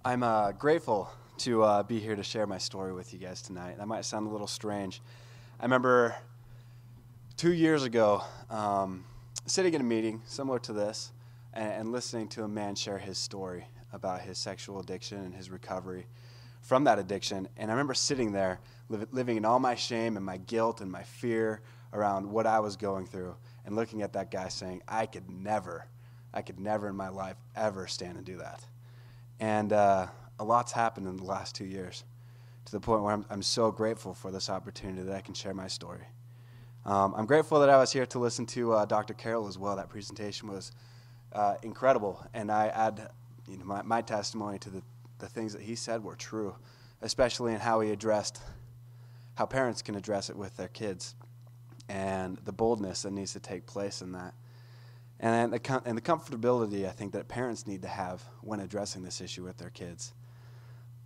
I'm grateful to be here to share my story with you guys tonight. That might sound a little strange. I remember 2 years ago sitting in a meeting similar to this and listening to a man share his story about his sexual addiction and his recovery from that addiction. And I remember sitting there living in all my shame and my guilt and my fear around what I was going through and looking at that guy saying, I could never in my life ever stand and do that. And a lot's happened in the last 2 years to the point where I'm so grateful for this opportunity that I can share my story. I'm grateful that I was here to listen to Dr. Carroll as well. That presentation was incredible, and I add my testimony to the things that he said were true, especially in how he addressed how parents can address it with their kids and the boldness that needs to take place in that. And the comfortability I think that parents need to have when addressing this issue with their kids.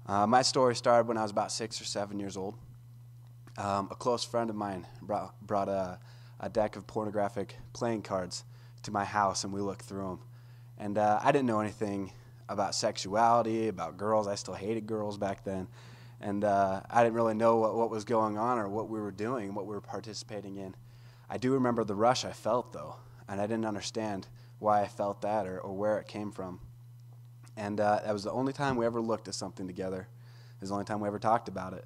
My story started when I was about 6 or 7 years old. A close friend of mine brought a deck of pornographic playing cards to my house, and we looked through them. And I didn't know anything about sexuality, about girls. I still hated girls back then. And I didn't really know what was going on or what we were doing, what we were participating in. I do remember the rush I felt, though. And I didn't understand why I felt that or where it came from. And that was the only time we ever looked at something together. It was the only time we ever talked about it.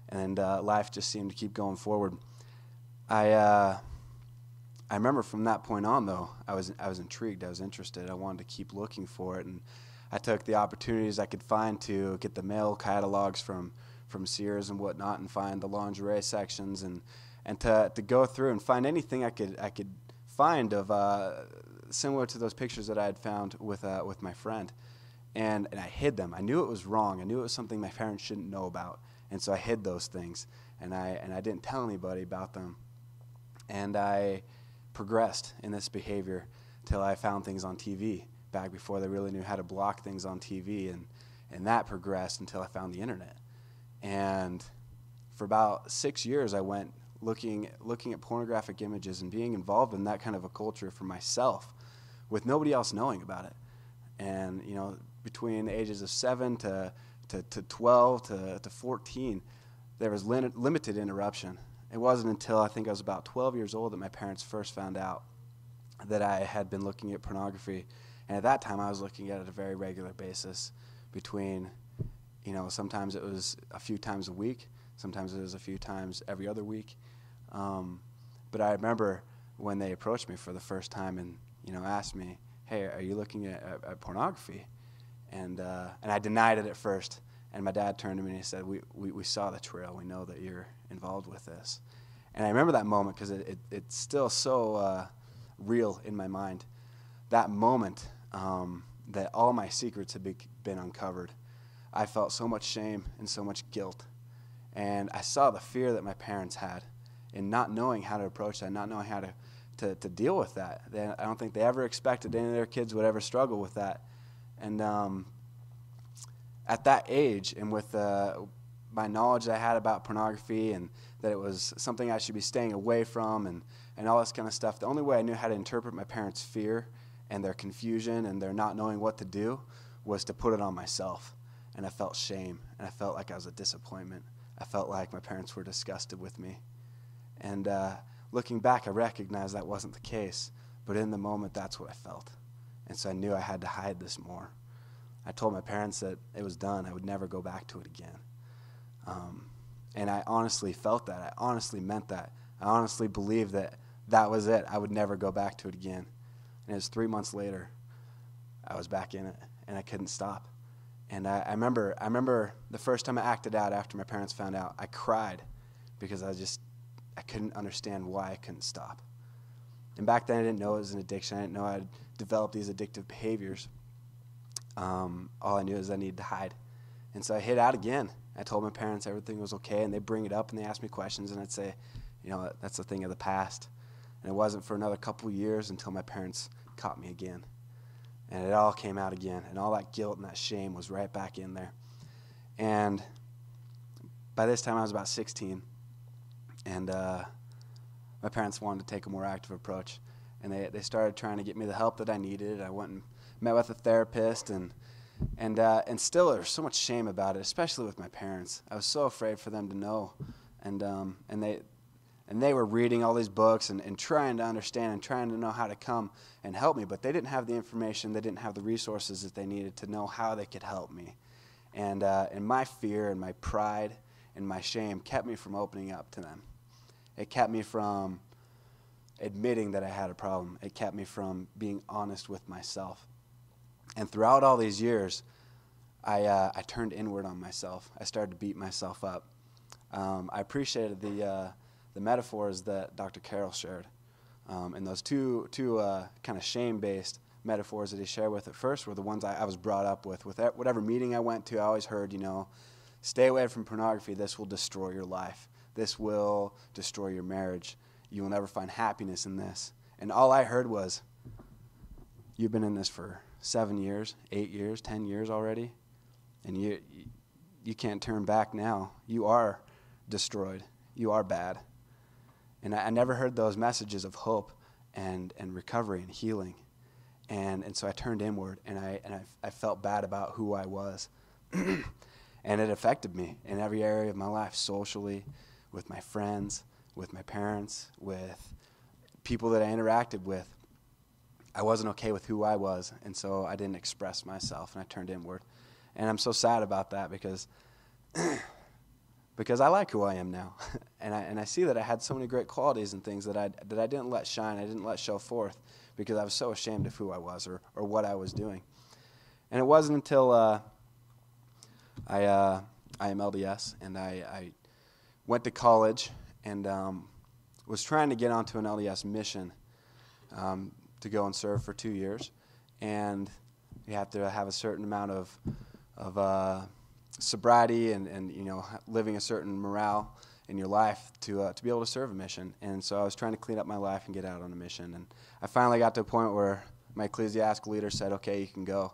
And life just seemed to keep going forward. I remember from that point on, though, I was intrigued. I was interested. I wanted to keep looking for it. And I took the opportunities I could find to get the male catalogs from Sears and whatnot and find the lingerie sections and to go through and find anything I could find of similar to those pictures that I had found with my friend, and I hid them. I knew it was wrong. I knew it was something my parents shouldn't know about, and so I hid those things, and I didn't tell anybody about them, and I progressed in this behavior till I found things on TV back before they really knew how to block things on TV, and that progressed until I found the internet, and for about 6 years I went looking at pornographic images and being involved in that kind of a culture for myself with nobody else knowing about it. And, between the ages of 7 to 12 to 14, there was limited interruption. It wasn't until I think I was about 12 years old that my parents first found out that I had been looking at pornography. And at that time, I was looking at it at a very regular basis between, sometimes it was a few times a week, sometimes it was a few times every other week. But I remember when they approached me for the first time and asked me, "Hey, are you looking at pornography?" And I denied it at first. And my dad turned to me and he said, "We saw the trail. We know that you're involved with this." And I remember that moment because it's still so real in my mind. That moment that all my secrets had been uncovered. I felt so much shame and so much guilt. And I saw the fear that my parents had in not knowing how to approach that, not knowing how to deal with that. I don't think they ever expected any of their kids would ever struggle with that. And at that age, and with my knowledge that I had about pornography and that it was something I should be staying away from and all this kind of stuff, the only way I knew how to interpret my parents' fear and their confusion and their not knowing what to do was to put it on myself. And I felt shame, and I felt like I was a disappointment. I felt like my parents were disgusted with me. And looking back, I recognized that wasn't the case. But in the moment, that's what I felt. And so I knew I had to hide this more. I told my parents that it was done. I would never go back to it again. And I honestly felt that. I honestly meant that. I honestly believed that that was it. I would never go back to it again. And it was 3 months later, I was back in it, and I couldn't stop. And I remember the first time I acted out after my parents found out, I cried because I couldn't understand why I couldn't stop. And back then I didn't know it was an addiction. I didn't know I'd developed these addictive behaviors. All I knew is I needed to hide. And so I hid out again. I told my parents everything was okay, and they'd bring it up and they asked me questions, and I'd say, that's a thing of the past. And it wasn't for another couple years until my parents caught me again. And it all came out again, and all that guilt and that shame was right back in there. And by this time I was about 16, and my parents wanted to take a more active approach. And they started trying to get me the help that I needed. I went and met with a therapist, and And still there's so much shame about it, especially with my parents. I was so afraid for them to know, and they were reading all these books and trying to understand and trying to know how to come and help me, but they didn't have the information, they didn't have the resources that they needed to know how they could help me. And my fear and my pride and my shame kept me from opening up to them. It kept me from admitting that I had a problem. It kept me from being honest with myself. And throughout all these years, I turned inward on myself. I started to beat myself up. I appreciated the metaphors that Dr. Carroll shared. And those two kind of shame-based metaphors that he shared with at first were the ones I was brought up with. With whatever meeting I went to, I always heard, stay away from pornography. This will destroy your life. This will destroy your marriage. You will never find happiness in this. And all I heard was, you've been in this for 7 years, 8 years, 10 years already, and you can't turn back now. You are destroyed. You are bad. And I never heard those messages of hope and recovery and healing. And so I turned inward, and I felt bad about who I was. And it affected me in every area of my life, socially, with my friends, with my parents, with people that I interacted with. I wasn't okay with who I was, and so I didn't express myself, and I turned inward. And I'm so sad about that because I like who I am now. and I see that I had so many great qualities and things that I didn't let shine, I didn't let show forth, because I was so ashamed of who I was or what I was doing. And it wasn't until I am LDS, and I went to college and was trying to get onto an LDS mission to go and serve for 2 years. And you have to have a certain amount of sobriety and living a certain morale in your life to be able to serve a mission. And so I was trying to clean up my life and get out on a mission. And I finally got to a point where my ecclesiastical leader said, okay, you can go.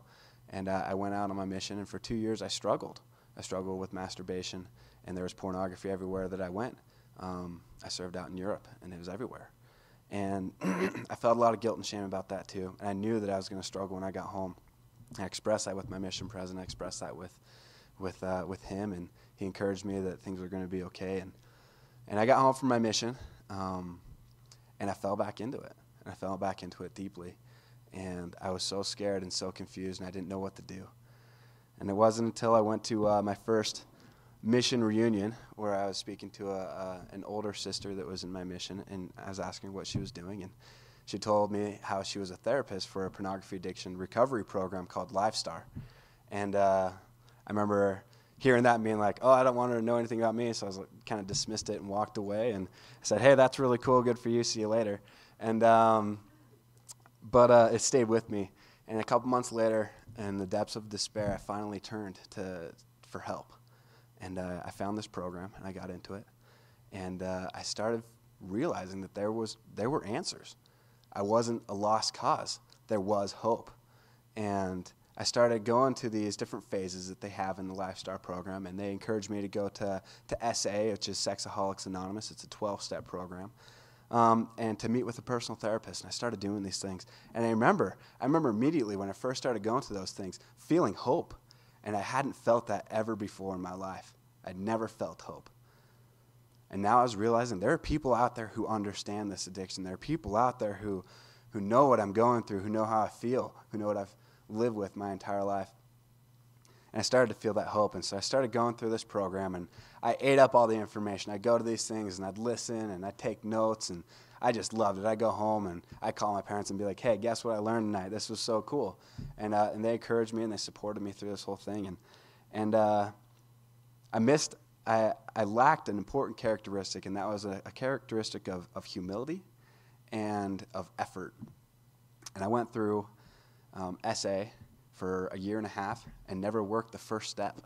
And I went out on my mission, and for 2 years I struggled. I struggled with masturbation, and there was pornography everywhere that I went. I served out in Europe, and it was everywhere. And I felt a lot of guilt and shame about that too. And I knew that I was going to struggle when I got home. I expressed that with my mission president. I expressed that with him, and he encouraged me that things were going to be okay. And I got home from my mission, and I fell back into it. And I fell back into it deeply. And I was so scared and so confused, and I didn't know what to do. And it wasn't until I went to my first mission reunion where I was speaking to an older sister that was in my mission, and I was asking what she was doing, and she told me how she was a therapist for a pornography addiction recovery program called Lifeline. And I remember hearing that and being like, oh, I don't want her to know anything about me, so I was kind of dismissed it and walked away, and I said, hey, that's really cool, good for you, see you later. And but it stayed with me, and a couple months later, in the depths of despair, I finally turned for help. And I found this program, and I got into it. And I started realizing that there were answers. I wasn't a lost cause. There was hope. And I started going to these different phases that they have in the Lifestyle program, and they encouraged me to go to SA, which is Sexaholics Anonymous. It's a 12-step program. And to meet with a personal therapist, and I started doing these things. And I remember immediately when I first started going to those things, feeling hope. And I hadn't felt that ever before in my life. I'd never felt hope. And now I was realizing there are people out there who understand this addiction. There are people out there who know what I'm going through, who know how I feel, who know what I've lived with my entire life. And I started to feel that hope. And so I started going through this program, and I ate up all the information. I'd go to these things, and I'd listen, and I'd take notes, and I just loved it. I'd go home, and I'd call my parents and be like, hey, guess what I learned tonight? This was so cool. And they encouraged me, and they supported me through this whole thing. And I lacked an important characteristic, and that was a characteristic of humility and of effort. And I went through SA for a year and a half and never worked the first step.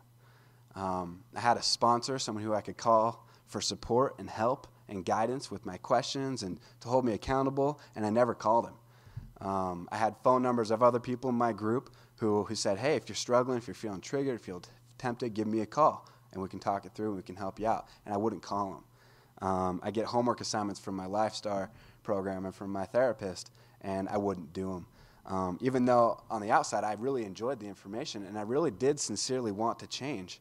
I had a sponsor, someone who I could call for support and help and guidance with my questions and to hold me accountable, and I never called him. I had phone numbers of other people in my group who said, hey, if you're struggling, if you're feeling triggered, if you're tempted, give me a call, and we can talk it through and we can help you out. And I wouldn't call them. I get homework assignments from my Lifestyle program and from my therapist, and I wouldn't do them. Even though on the outside I really enjoyed the information and I really did sincerely want to change,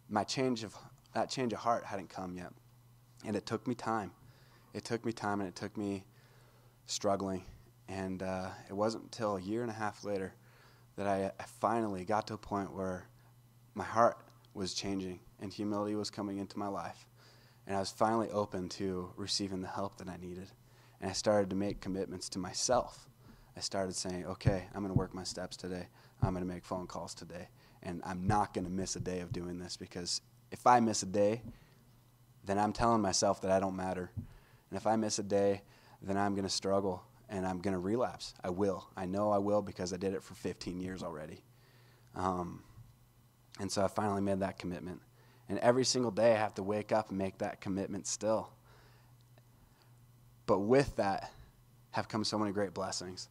that change of heart hadn't come yet. And it took me time. It took me time and it took me struggling. And it wasn't until a year and a half later that I finally got to a point where my heart was changing and humility was coming into my life. And I was finally open to receiving the help that I needed. And I started to make commitments to myself. I started saying, okay, I'm going to work my steps today. I'm going to make phone calls today. And I'm not going to miss a day of doing this, because if I miss a day, then I'm telling myself that I don't matter. And if I miss a day, then I'm going to struggle and I'm going to relapse. I will. I know I will, because I did it for 15 years already. And so I finally made that commitment. And every single day I have to wake up and make that commitment still. But with that have come so many great blessings.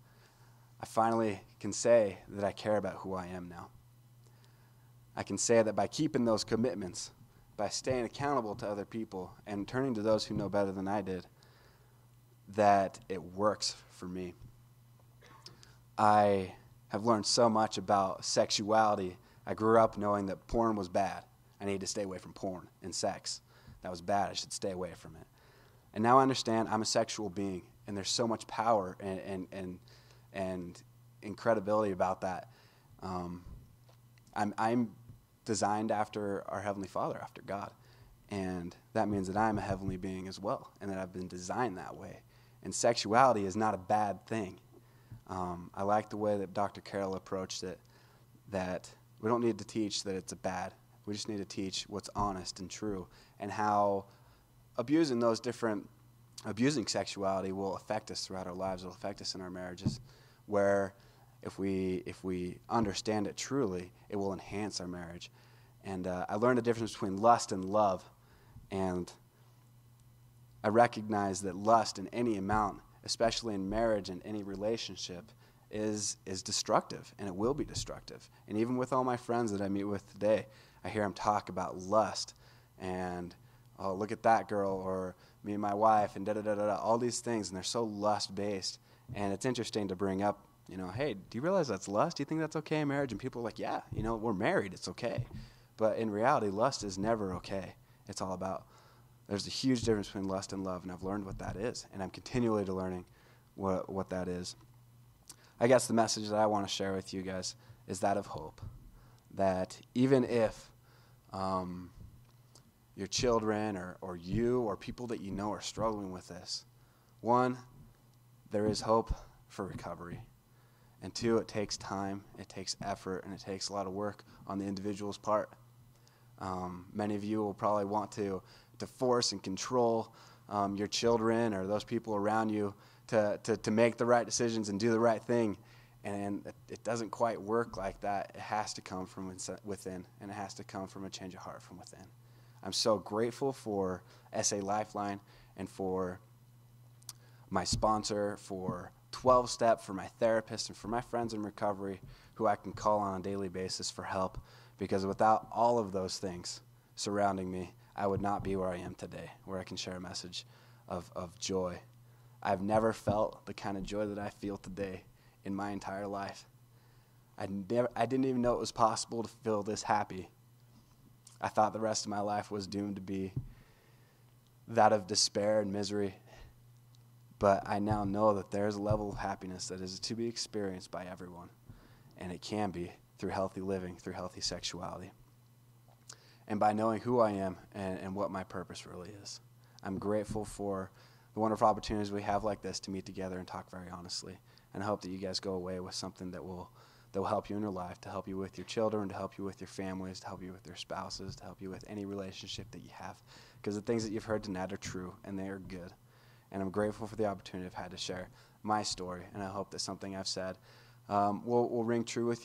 I finally can say that I care about who I am now. I can say that by keeping those commitments, by staying accountable to other people and turning to those who know better than I did, that it works for me. I have learned so much about sexuality. I grew up knowing that porn was bad. I needed to stay away from porn and sex. That was bad. I should stay away from it. And now I understand I'm a sexual being, and there's so much power and incredibility about that. I'm designed after our Heavenly Father, after God. And that means that I'm a heavenly being as well, and that I've been designed that way. And sexuality is not a bad thing. I like the way that Dr. Carroll approached it, that we don't need to teach that it's a bad. We just need to teach what's honest and true, and how abusing sexuality will affect us throughout our lives, will affect us in our marriages, where if we understand it truly, it will enhance our marriage. And I learned the difference between lust and love, and I recognize that lust in any amount, especially in marriage and any relationship, is destructive, and it will be destructive. And even with all my friends that I meet with today, I hear them talk about lust and, oh, look at that girl, or me and my wife, and da-da-da-da-da, all these things, and they're so lust-based. And it's interesting to bring up, hey, do you realize that's lust? Do you think that's okay in marriage? And people are like, yeah, we're married, it's okay. But in reality, lust is never okay. It's all about, there's a huge difference between lust and love, and I've learned what that is, and I'm continually learning what that is. I guess the message that I want to share with you guys is that of hope, that even if your children or you or people that you know are struggling with this, one, there is hope for recovery. And two, it takes time, it takes effort, and it takes a lot of work on the individual's part. Many of you will probably want to force and control your children or those people around you to make the right decisions and do the right thing. And it doesn't quite work like that. It has to come from within, and it has to come from a change of heart from within. I'm so grateful for SAlifeline and for my sponsor, for 12-Step, for my therapist, and for my friends in recovery who I can call on a daily basis for help, because without all of those things surrounding me, I would not be where I am today, where I can share a message of joy. I've never felt the kind of joy that I feel today in my entire life. I didn't even know it was possible to feel this happy. I thought the rest of my life was doomed to be that of despair and misery. But I now know that there's a level of happiness that is to be experienced by everyone. And it can be through healthy living, through healthy sexuality. And by knowing who I am and what my purpose really is. I'm grateful for the wonderful opportunities we have like this to meet together and talk very honestly. And I hope that you guys go away with something that will help you in your life, to help you with your children, to help you with your families, to help you with your spouses, to help you with any relationship that you have. Because the things that you've heard tonight are true, and they are good. And I'm grateful for the opportunity I've had to share my story, and I hope that something I've said will ring true with you.